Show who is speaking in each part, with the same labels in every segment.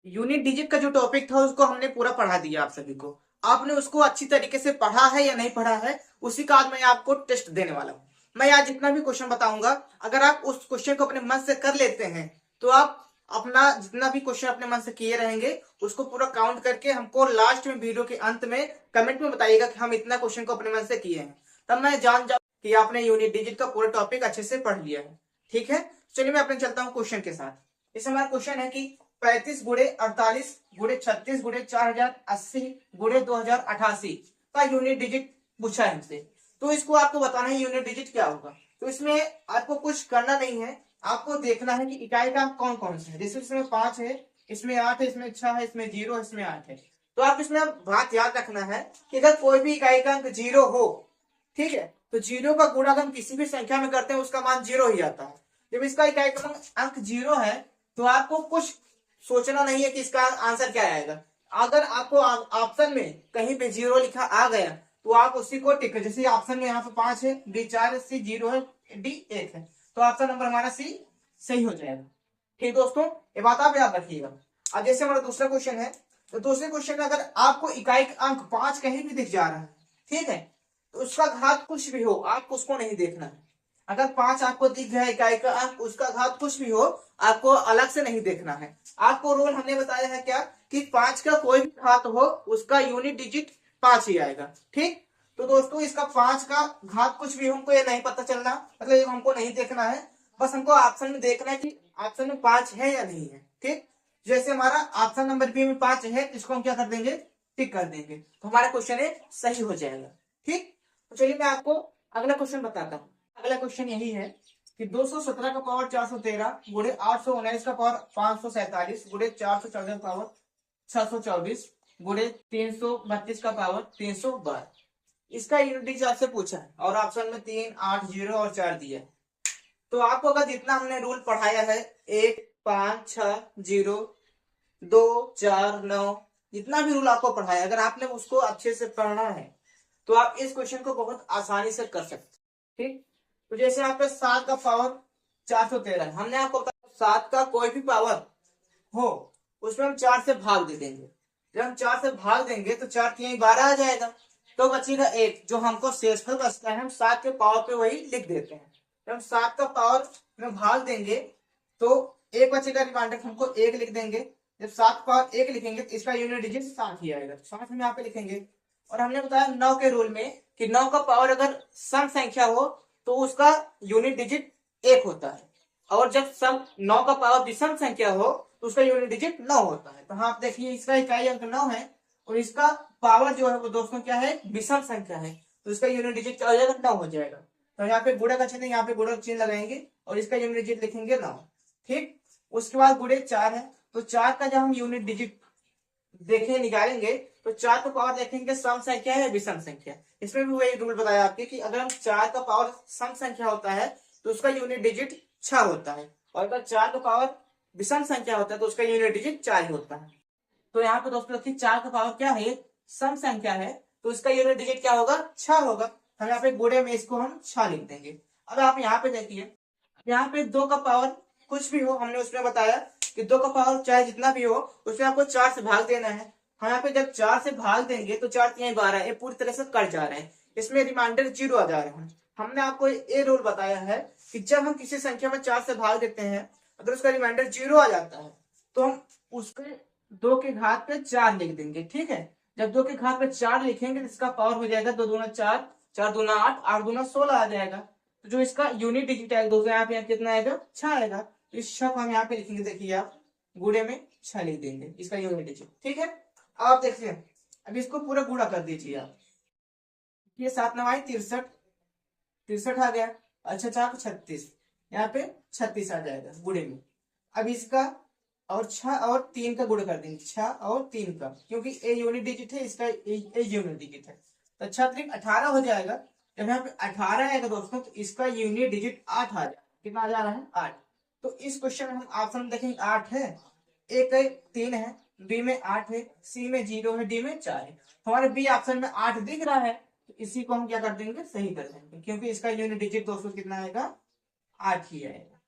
Speaker 1: Unit digit का जो topic था उसको हमने पूरा पढ़ा दिया आप सभी को। आपने उसको अच्छी तरीके से पढ़ा है या नहीं पढ़ा है, उसी का आज मैं आपको टेस्ट देने वाला हूँ। मैं आज जितना भी क्वेश्चन बताऊंगा, अगर आप उस क्वेश्चन को अपने मन से कर लेते हैं तो आप अपना जितना भी क्वेश्चन अपने मन से किए रहेंगे उसको पूरा काउंट करके हमको लास्ट में वीडियो के अंत में कमेंट में बताइएगा कि हम इतना क्वेश्चन को अपने मन से किए हैं। तब मैं जान जाऊँ कि आपने यूनिट डिजिट का पूरा टॉपिक अच्छे से पढ़ लिया है। ठीक है, चलिए मैं अपने चलता हूँ क्वेश्चन के साथ। इस हमारा क्वेश्चन है कि 35 गुड़े 48 गुड़े 36 गुड़े 4080 गुड़े 2088 का यूनिट डिजिट पूछा है हमसे। तो इसको आपको बताना है यूनिट डिजिट क्या होगा। तो इसमें आपको कुछ करना नहीं है, आपको देखना है कि इकाई का अंक कौन कौन सा है। जैसे इसमें 5 है, इसमें 8 है, इसमें 6 है, इसमें 0 है, इसमें 8 है। तो आप इसमें बात याद रखना है कि अगर कोई भी इकाई का अंक 0 हो, ठीक है, तो 0 का गुणा अगर हम किसी भी संख्या में करते हैं उसका मान 0 ही आता है। जब इसका इकाई का अंक 0 है तो आपको कुछ सोचना नहीं है कि इसका आंसर क्या आएगा। अगर आपको ऑप्शन में कहीं पे 0 लिखा आ गया तो आप उसी को टिक, जैसे ऑप्शन में यहाँ पे 5 है, डी 4 है, सी 0 है, डी 1 है, तो ऑप्शन नंबर हमारा सी सही हो जाएगा। ठीक दोस्तों, ये बात आप याद रखिएगा। अब जैसे हमारा दूसरा क्वेश्चन है, तो दूसरे क्वेश्चन में अगर आपको इकाई का अंक 5 कहीं भी दिख जा रहा है, ठीक है, तो उसका घात कुछ भी हो आपको उसको नहीं देखना है। अगर 5 आपको दिख गया इकाई का अंक, उसका घात कुछ भी हो आपको अलग से नहीं देखना है। आपको रूल हमने बताया है क्या कि 5 का कोई भी घात हो उसका यूनिट डिजिट 5 ही आएगा। ठीक, तो दोस्तों इसका 5 का घात कुछ भी हमको ये नहीं पता चलना, मतलब हमको नहीं देखना है। बस हमको ऑप्शन में देखना है कि ऑप्शन में 5 है या नहीं है। ठीक, जैसे हमारा ऑप्शन नंबर बी में 5 है, इसको हम क्या कर देंगे, टिक कर देंगे, तो हमारा क्वेश्चन है सही हो जाएगा। ठीक, तो चलिए मैं आपको अगला क्वेश्चन बताता हूँ। अगला क्वेश्चन यही है कि 217 का पावर 413 गुड़े 819 का पावर 547 गुड़े 414 का पावर 624 गुड़े 332 का पावर 312, इसका यूनिट डिजिट आपसे पूछा है और ऑप्शन में 3 8 0 और 4 दिया है। तो आपको अगर जितना हमने रूल पढ़ाया है 1 5 6 0 2 4 9, जितना भी रूल आपको पढ़ाया अगर आपने उसको अच्छे से पढ़ना है तो आप इस क्वेश्चन को बहुत आसानी से कर सकते हैं। ठीक, तो जैसे आपके 7 का पावर 413 है, हमने आपको बताया 7 का कोई भी पावर हो उसमें हम 4 से भाग दे देंगे। जब हम 4 से भाग देंगे तो 4 3 12 आ जाएगा, तो बचेगा 1, जो हमको शेषफल बचता है हम 7 के पावर पे वही लिख देते हैं। जब हम 7 का पावर में भाग देंगे तो 1 बचेगा, रिमाइंडर हमको 1 लिख देंगे। जब 7 पावर 1 लिखेंगे तो इसका यूनिट डिजिट 7 ही आएगा, 7 हम यहाँ पे लिखेंगे। और हमने बताया 9 के रूल में कि 9 का पावर अगर सम संख्या हो तो उसका यूनिट डिजिट 1 होता है, और जब सम 9 का पावर विषम संख्या हो तो उसका यूनिट डिजिट 9 होता है। तो हाँ, आप देखिए इसका इकाई अंक 9 है और इसका पावर जो है वो दोस्तों क्या है, विषम संख्या है, तो इसका यूनिट डिजिट क्या हो जाएगा, 9 हो जाएगा। तो यहाँ पे गुणा का चिन्ह, यहाँ पे गुणा का चिन्ह लगाएंगे और इसका यूनिट डिजिट लिखेंगे 9। ठीक, उसके बाद गुणे 4 है, तो 4 का जब हम यूनिट डिजिट देखें निकालेंगे तो 4 का पावर देखेंगे सम संख्या है विषम संख्या। इसमें भी वही रूल बताया आपके कि अगर हम 4 का पावर सम संख्या होता है तो उसका यूनिट डिजिट 6 होता है, और अगर 4 का पावर विषम संख्या होता है तो उसका यूनिट डिजिट 4 ही होता है। तो यहाँ पे दोस्तों देखिए 4 का पावर क्या है, सम संख्या है, तो इसका यूनिट डिजिट क्या होगा, 6 होगा। हम यहाँ पे गुणे में इसको हम 6 लिख देंगे। अब आप यहाँ पे देखिए, यहाँ पे 2 का पावर कुछ भी हो, हमने उसमें बताया कि 2 का पावर चाहे जितना भी हो उसमें आपको 4 से भाग देना है। हम यहाँ पे जब 4 से भाग देंगे तो 4 3 12, ये पूरी तरह से कट जा रहे हैं, इसमें रिमाइंडर 0 आ जा रहे हैं। हमने आपको ये रूल बताया है कि जब हम किसी संख्या में 4 से भाग देते हैं, अगर उसका रिमाइंडर 0 आ जाता है तो हम उसके 2 के घात पे 4 लिख देंगे। ठीक है, जब 2 के घात पे 4 लिखेंगे तो इसका पावर हो जाएगा 2 दूना 4, 4 दूना 8, 8 दूना 16 आ जाएगा। तो जो इसका यूनिट डिजिट है दोस्तों यहाँ पे कितना आएगा, 6 आएगा। तो इस 6 को हम यहाँ पे लिखेंगे, देखिए आप गुणे में 6 लिख देंगे इसका यूनिट डिजिट। ठीक है, अब आप देखिए, अब इसको पूरा गुणा कर दीजिए आप। ये 7 9 63, 63 आ गया। अच्छा 4 36, यहाँ पे 36 आ जाएगा गुणे में। अब इसका और 6 और 3 का गुणा कर देंगे, 6 और 3 का, क्योंकि ए यूनिट डिजिट है, इसका ए यूनिट डिजिट है, तो 6 3 18 हो जाएगा। जब यहाँ पे 18 आएगा दोस्तों तो इसका यूनिट डिजिट 8 आ जाएगा। कितना आ जा रहा है, 8। तो इस क्वेश्चन में हम ऑप्शन में देखेंगे 8 है, एक है 3 है, बी में 8 है, सी में 0 है, डी में 4 है। हमारे बी ऑप्शन में 8 दिख रहा है, तो इसी को हम क्या कर देंगे, सही कर देंगे, क्योंकि इसका यूनिट डिजिट दोस्तों कितना आएगा, 8 ही आएगा।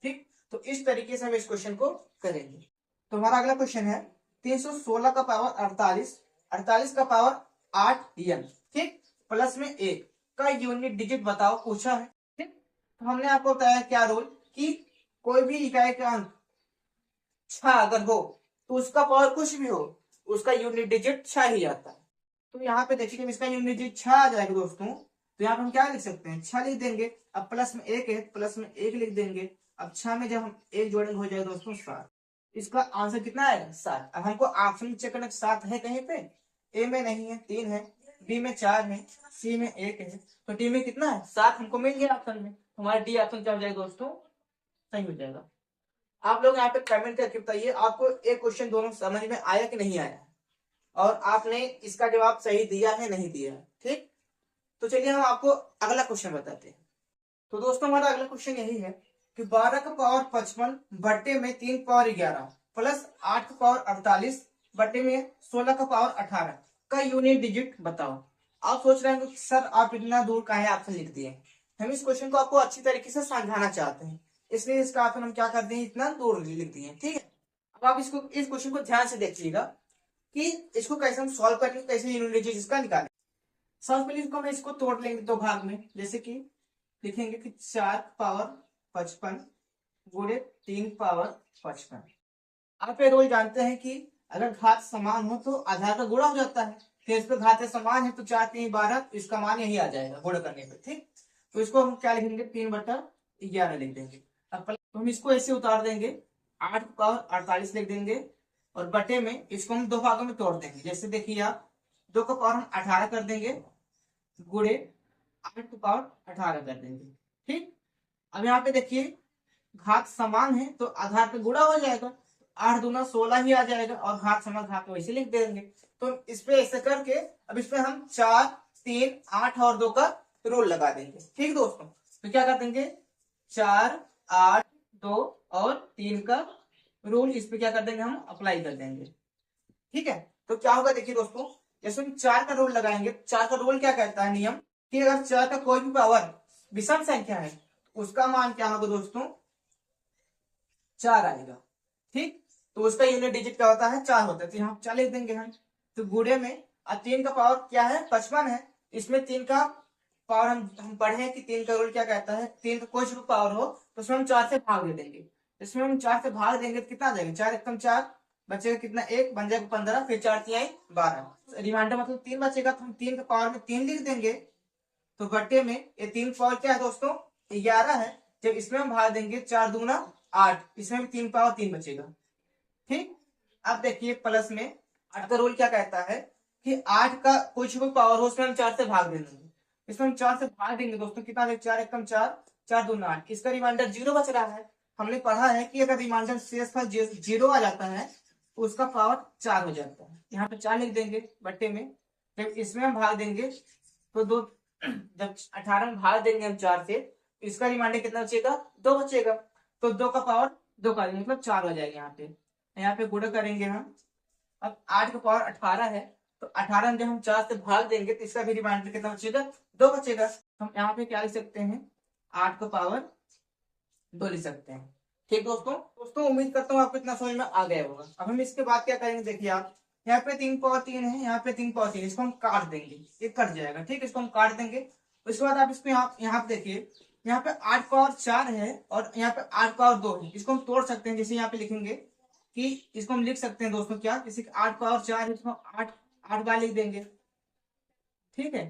Speaker 1: ठीक, तो इस तरीके से हम इस क्वेश्चन को करेंगे। तो हमारा अगला क्वेश्चन है 316 का पावर 48, 48 का पावर 8 n, ठीक, प्लस में 1 का यूनिट डिजिट बताओ, पूछा है। ठीक, तो हमने आपको बताया क्या रूल, कि कोई भी इकाई का अंक 6 अगर हो तो उसका पावर कुछ भी हो, उसका यूनिट डिजिट 6 ही आता है। तो यहाँ पे देखिए जब इसका यूनिट डिजिट 6 आ जाएगा दोस्तों, तो यहाँ पे हम क्या लिख सकते हैं, 6 लिख देंगे। अब प्लस में 1 है, प्लस में 1 लिख देंगे। अब 6 में जब हम 1 जोड़ेंगे हो जाएगा दोस्तों 7। इसका आंसर कितना आएगा, 7। अब हमको ऑप्शन चेक करना, 7 है कहीं पे, ए में नहीं है, 3 है, बी में 4 है, सी में 1 है, तो डी में कितना है, 7 हमको मिल गया ऑप्शन में। हमारा डी ऑप्शन क्या हो जाएगा दोस्तों, सही हो जाएगा। आप लोग यहाँ पे कमेंट करके बताइए आपको एक क्वेश्चन दोनों समझ में आया कि नहीं आया, और आपने इसका जवाब सही दिया है नहीं दिया है। ठीक, तो चलिए हम आपको अगला क्वेश्चन बताते हैं। तो दोस्तों हमारा अगला क्वेश्चन यही है कि 12 का पावर 55 बट्टे में 3 पावर 11 प्लस 8 का पावर 48 बट्टे में 16 का पावर 18 का यूनिट डिजिट बताओ। आप सोच रहे हैं कि सर आप इतना दूर काहे ऑप्शन लिख दिए। हम इस क्वेश्चन को आपको अच्छी तरीके से समझाना चाहते हैं, इसलिए इसका ऑप्शन हम क्या कर दिए, इतना दूर लिख दिए। ठीक है, अब आप इसको इस क्वेश्चन को ध्यान से देखिएगा कि इसको कैसे हम सॉल्व करेंगे, कैसे यूनिट डिजिट इसका निकालें। सबसे पहले इसको हम इसको तोड़ लेंगे दो भाग में, जैसे कि लिखेंगे कि 4 पावर 55 गुणे 3 पावर 55। आप ये रूल जानते हैं कि अगर घात समान हो तो आधार का गुणा हो जाता है, फिर इस पर घात समान है तो 4 3 12, तो इसका मान यही आ जाएगा गुणा करने पे। ठीक, तो इसको हम क्या लिखेंगे, 3/11 लिख देंगे। अब तो हम इसको ऐसे उतार देंगे, 8 पावर 48 लिख देंगे, और बटे में इसको हम दो भागों में तोड़ देंगे। जैसे देखिए आप 2 का पावर हम 18 कर देंगे, गुणे 8 का पावर 18 कर देंगे। ठीक, अब यहाँ पे देखिए घात समान है तो आधार पे गुणा हो जाएगा, 8 दूना 16 ही आ जाएगा, और घात समान घात वैसे लिख देंगे। तो इस पे ऐसे करके अब इस पे हम 4 3 8 और 2 का रूल लगा देंगे। ठीक दोस्तों, तो क्या कर देंगे, 4 8 2 और 3 का रूल इस पे क्या कर देंगे, हम अप्लाई कर देंगे। ठीक है, तो क्या होगा देखिए दोस्तों, जैसे हम 4 का रूल लगाएंगे, 4 का रूल क्या कहता है नियम, कि अगर 4 का कोई भी पावर विषम संख्या है तो उसका मान क्या होगा दोस्तों, 4 आएगा। ठीक, तो उसका यूनिट डिजिट क्या होता है, 4 होता है, तो यहाँ 4 लिख देंगे हम। तो गुणे में 3 का पावर क्या है, 55 है, इसमें 3 का पावर हम पढ़े हैं कि 3 का रूल क्या कहता है, 3 का कोई भी पावर हो तो उसमें हम 4 से भाग दे देंगे। इसमें हम 4 से भाग देंगे तो कितना आ जाएगा, 4 एकम 4 बचेगा, कितना 1 बन जाएगा 15, फिर 4 3 12, रिमाइंडर मतलब 3 बचेगा, तो हम 3 का पावर में 3 लिख देंगे। तो बट्टे में ये 3 पावर क्या है दोस्तों, 11 है, जब इसमें हम भाग देंगे 4 दूना 8, इसमें भी 3 पावर 3 बचेगा। ठीक, अब देखिए प्लस में 8 का रूल क्या कहता है कि 8 का कुछ भी पावर हो उसमें हम 4 से भाग देंगे। इसमें हम 4 से भाग देंगे दोस्तों, कितना देगा, 4 एकम 4 4 दूना 8, इसका रिमाइंडर 0 बच रहा है। हमने पढ़ा है कि अगर रिमाइंडर शेषफल 0 आ जाता है तो उसका पावर 4 हो जाता है। यहाँ पे 4 लिख देंगे बट्टे में, जब इसमें हम भाग देंगे तो दो, जब 18 में भाग देंगे हम 4 से, इसका रिमाइंडर कितना बचेगा, 2 बचेगा, तो 2 का पावर 2 का मतलब 4 हो जाएगा। यहाँ पे गुणा करेंगे हम। अब 8 का पावर 18 है, तो 18 में जब हम 4 से भाग देंगे तो इसका भी रिमाइंडर कितना बचेगा, 2 बचेगा। हम यहाँ पे क्या लिख सकते हैं, 8 का पावर 2 लिख सकते हैं। ठीक दोस्तों उम्मीद करता हूँ आपको इतना समझ में आ गया होगा। अब हम इसके बाद क्या करेंगे, देखिए आप यहाँ पे 3 पावर 3 है, यहाँ पे 3 पावर 3, इसको हम काट देंगे, ये कट जाएगा। ठीक, इसको हम काट देंगे। उसके बाद आप इसको यहाँ पे देखिए, यहाँ पे 8 पावर 4 है और यहाँ पे 8 पावर 2 है, इसको हम तोड़ सकते हैं। जैसे यहाँ पे लिखेंगे कि इसको हम लिख सकते हैं दोस्तों क्या, जैसे 8 पावर 4 है, इसको 8 बार लिख देंगे। ठीक है,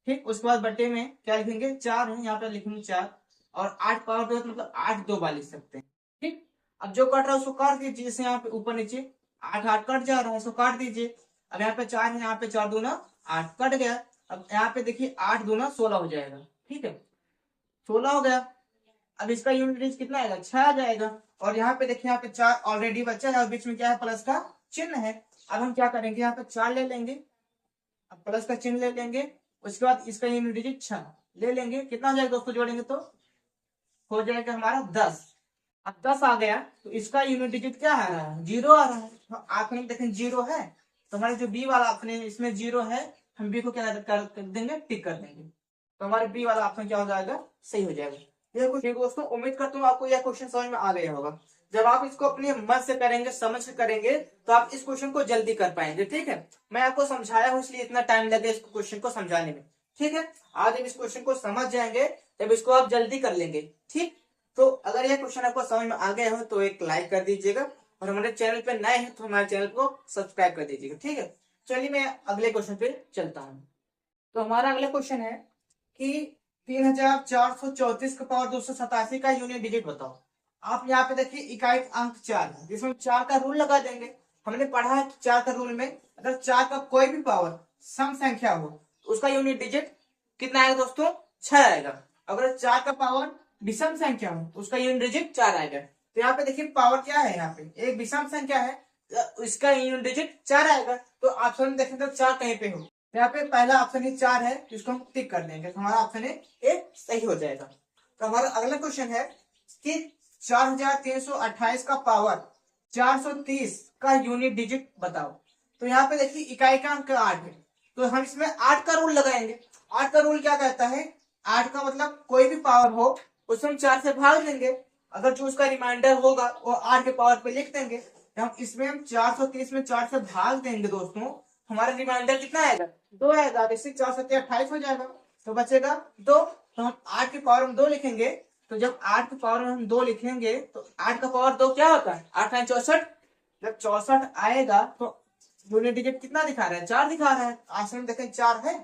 Speaker 1: ठीक, उसके बाद बट्टे में क्या लिखेंगे, 4 है, यहाँ पे लिखेंगे 4, और 8 पावर 2 मतलब 8 2 बार लिख सकते हैं। ठीक, अब जो कट रहा है उसको काट दीजिए, जैसे यहाँ पे ऊपर नीचे 8 8 कट जा रहा है, उसको काट दीजिए। अब यहाँ पे 4 है, यहाँ पे 4 दूना 8 कट गया। अब यहाँ पे देखिए 8 दूना 16 हो जाएगा। ठीक है, 16 हो गया। अब इसका यूनिट डिजिट कितना आएगा, 6 आ जाएगा। और यहाँ पे देखिए, यहाँ पे 4 ऑलरेडी बचा है और बीच में क्या है, प्लस का चिन्ह है। अब हम क्या करेंगे, यहाँ पे 4 ले लेंगे, अब प्लस का चिन्ह ले लेंगे, उसके बाद इसका यूनिट डिजिट 6 ले लेंगे। कितना हो जाएगा दोस्तों, जोड़ेंगे तो हो जाएगा हमारा 10। अब 10 आ गया तो इसका यूनिट डिजिट क्या आ रहा है, 0 आ रहा है। तो ऑप्शन में देखें 0 है, तो हमारे जो बी वाला ऑप्शन है इसमें 0 है, हम बी को क्या कर देंगे, टिक कर देंगे, तो हमारे बी वाला ऑप्शन क्या हो जाएगा, सही हो जाएगा। ये ठीक दोस्तों, उम्मीद करता हूँ आपको यह क्वेश्चन समझ में आ गया होगा। जब आप इसको अपने मन से करेंगे, समझ से करेंगे, तो आप इस क्वेश्चन को जल्दी कर पाएंगे। ठीक है, मैं आपको समझाया हूं इसलिए इतना टाइम लगे इस क्वेश्चन को समझाने में। ठीक है, आज जब इस क्वेश्चन को समझ जाएंगे तब इसको आप जल्दी कर लेंगे। ठीक, तो अगर यह क्वेश्चन आपको समझ में आ गया हो तो एक लाइक कर दीजिएगा, और हमारे चैनल पे नए हैं तो हमारे चैनल को सब्सक्राइब कर दीजिएगा। ठीक है, चलिए मैं अगले क्वेश्चन पे चलता हूँ। तो हमारा अगला क्वेश्चन है कि 3434 का पावर 287 का यूनिट डिजिट बताओ। आप यहाँ पे देखिए इकाई अंक 4 है, जिसमें 4 का रूल लगा देंगे। हमने पढ़ा है 4 का रूल में अगर 4 का कोई भी पावर सम संख्या हो तो उसका यूनिट डिजिट कितना आएगा दोस्तों, 6 आएगा। अगर 4 का पावर विषम संख्या हो तो उसका यूनिट डिजिट 4 आएगा। तो यहाँ पे देखिए पावर क्या है, यहाँ पे एक विषम संख्या है, इसका यूनिट डिजिट 4 आएगा। तो ऑप्शन में देखें तो 4 कहीं पे हो, यहाँ पे पहला ऑप्शन ही 4 है, जिसको हम टिक कर देंगे, तो हमारा ऑप्शन ए सही हो जाएगा। तो हमारा अगला क्वेश्चन है कि 4328 का पावर 430 का यूनिट डिजिट बताओ। तो यहाँ पे देखिए इकाई का अंक 8 है, तो हम इसमें 8 का रूल लगाएंगे। 8 का रूल क्या कहता है, 8 का मतलब कोई भी पावर हो उसको हम 4 से भाग देंगे, अगर जो उसका रिमाइंडर होगा वो 8 के पावर पे लिख देंगे। तो हम इसमें हम 430 में 4 से भाग देंगे दोस्तों, हमारा रिमाइंडर कितना आएगा, 2 आएगा। इससे 4 7 28 हो जाएगा, तो बचेगा 2। तो हम 8 के पावर में 2 लिखेंगे, तो जब 8 के पावर में हम 2 लिखेंगे तो 8 का पावर 2 क्या होता है, 8 है 64। जब 64 आएगा तो यूनिट डिजिट कितना दिखा रहा है, 4 दिखा रहा है। ऑप्शन में देखें 4 है,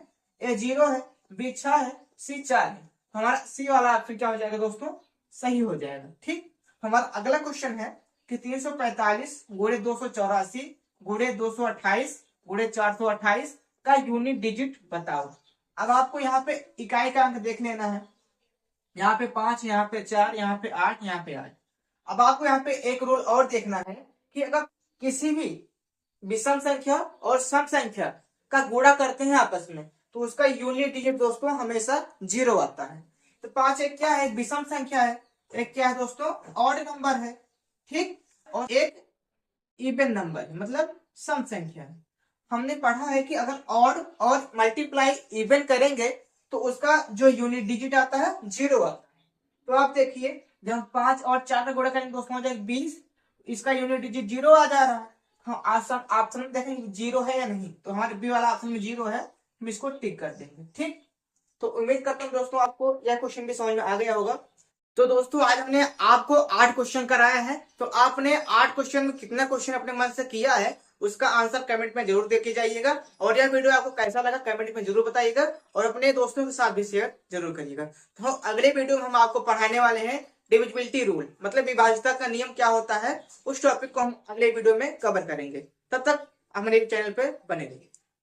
Speaker 1: ए 0 है, बी 6 है, सी 4 है। हमारा सी वाला ऑप्शन क्या हो जाएगा दोस्तों, सही हो जाएगा। ठीक, हमारा अगला क्वेश्चन है कि 345 गुणे 284 गुणे 228 गुणे 428 का यूनिट डिजिट बताओ। अब आपको यहाँ पे इकाई का अंक देख लेना है, यहाँ पे 5, यहाँ पे 4, यहाँ पे 8, यहाँ पे 8। अब आपको यहाँ पे एक रूल और देखना है कि अगर किसी भी विषम संख्या और सम संख्या का गुणा करते हैं आपस में तो उसका यूनिट डिजिट दोस्तों हमेशा 0 आता है। तो 5 एक क्या है, एक विषम संख्या है, एक क्या है दोस्तों, ऑड नंबर है। ठीक, और एक इवन नंबर है, मतलब सम संख्या है। हमने पढ़ा है कि अगर ऑड और मल्टीप्लाई इवन करेंगे तो उसका जो यूनिट डिजिट आता है 0 आता है। तो आप देखिए जब 5 और 4 का गुणा करेंगे दोस्तों हो जाएगा 20, इसका यूनिट डिजिट 0 आ जा रहा है। हम ऑप्शन में देखेंगे 0 है या नहीं, तो हमारे बी वाला ऑप्शन में 0 है, हम इसको टिक कर देंगे। ठीक, तो उम्मीद करता हूँ दोस्तों आपको यह क्वेश्चन भी समझ में आ गया होगा। तो दोस्तों आज हमने आपको 8 क्वेश्चन कराया है, तो आपने 8 क्वेश्चन में कितना क्वेश्चन अपने मन से किया है उसका आंसर कमेंट में जरूर देके जाइएगा, और यह वीडियो आपको कैसा लगा कमेंट में जरूर बताइएगा, और अपने दोस्तों के साथ भी शेयर जरूर करिएगा। तो अगले वीडियो में हम आपको पढ़ाने वाले हैं डिविजिबिलिटी रूल, मतलब विभाज्यता का नियम क्या होता है, उस टॉपिक को हम अगले वीडियो में कवर करेंगे। तब तक हमारे चैनल पर बने रहिए।